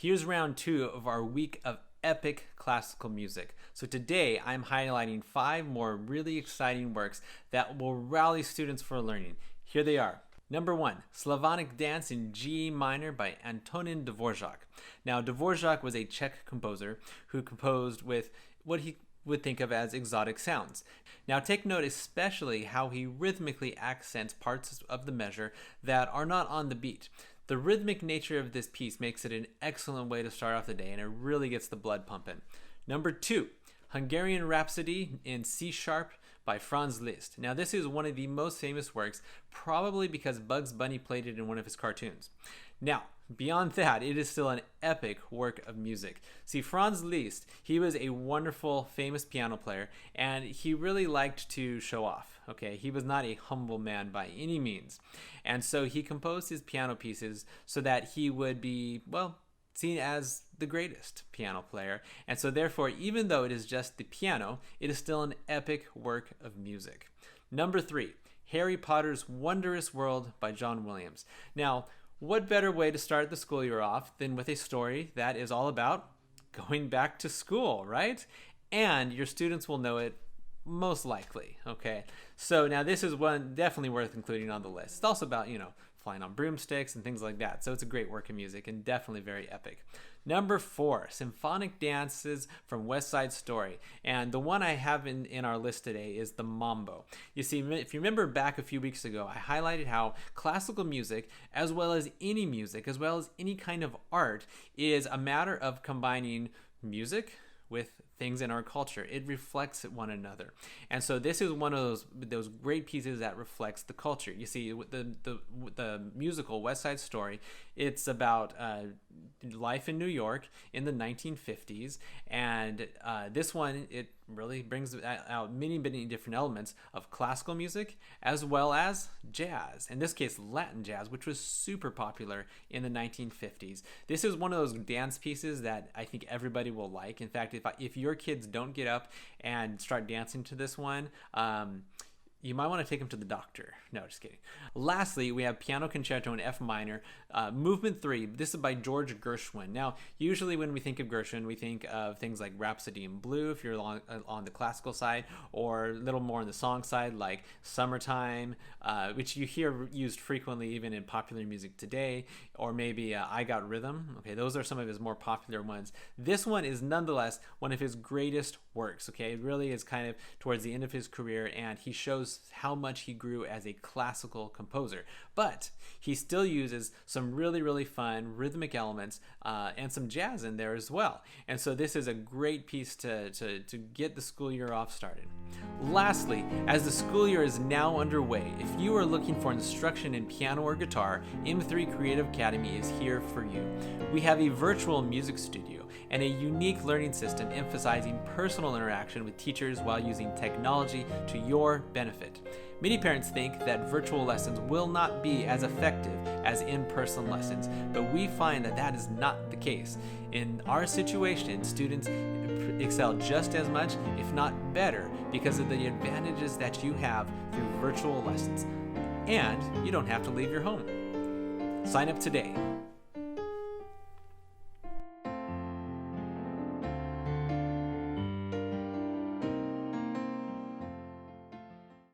Here's round 2 of our week of epic classical music. So today I'm highlighting 5 more really exciting works that will rally students for learning. Here they are. Number 1, Slavonic Dance in G minor by Antonin Dvorak. Now, Dvorak was a Czech composer who composed with what he would think of as exotic sounds. Now, take note especially how he rhythmically accents parts of the measure that are not on the beat. The rhythmic nature of this piece makes it an excellent way to start off the day, and it really gets the blood pumping. Number 2, Hungarian Rhapsody in C sharp by Franz Liszt. Now, this is one of the most famous works, probably because Bugs Bunny played it in one of his cartoons. Now, beyond that, it is still an epic work of music. See, Franz Liszt, he was a wonderful, famous piano player, and he really liked to show off. Okay, he was not a humble man by any means. And so he composed his piano pieces so that he would be, well, seen as the greatest piano player. And so therefore, even though it is just the piano, it is still an epic work of music. Number 3, Harry Potter's Wondrous World by John Williams. Now, what better way to start the school year off than with a story that is all about going back to school, right? And your students will know it most likely, okay? So now this is one definitely worth including on the list. It's also about, flying on broomsticks and things like that. So it's a great work of music and definitely very epic. Number 4, Symphonic Dances from West Side Story. And the one I have in our list today is the Mambo. You see, if you remember back a few weeks ago, I highlighted how classical music, as well as any music, as well as any kind of art, is a matter of combining music with things in our culture. It reflects one another. And so this is one of those great pieces that reflects the culture. You see, the musical West Side Story, it's about life in New York in the 1950s. And this one, it really brings out many different elements of classical music as well as jazz. In this case, Latin jazz, which was super popular in the 1950s. This is one of those dance pieces that I think everybody will like. In fact, if your kids don't get up and start dancing to this one, you might want to take them to the doctor. No, just kidding. Lastly, we have Piano Concerto in F minor, Movement 3. This is by George Gershwin. Now, usually when we think of Gershwin, we think of things like Rhapsody in Blue, if you're on the classical side, or a little more on the song side, like Summertime, which you hear used frequently even in popular music today, or maybe I Got Rhythm. Okay, those are some of his more popular ones. This one is nonetheless one of his greatest works. Okay, it really is kind of towards the end of his career, and he shows how much he grew as a classical composer. But he still uses some really fun rhythmic elements and some jazz in there as well. And so this is a great piece to get the school year off started. Lastly, as the school year is now underway, if you are looking for instruction in piano or guitar, M3 Creative Academy is here for you. We have a virtual music studio and a unique learning system emphasizing personal interaction with teachers while using technology to your benefit. Many parents think that virtual lessons will not be as effective as in-person lessons, but we find that that is not the case. In our situation, students excel just as much, if not better, because of the advantages that you have through virtual lessons. And you don't have to leave your home. Sign up today.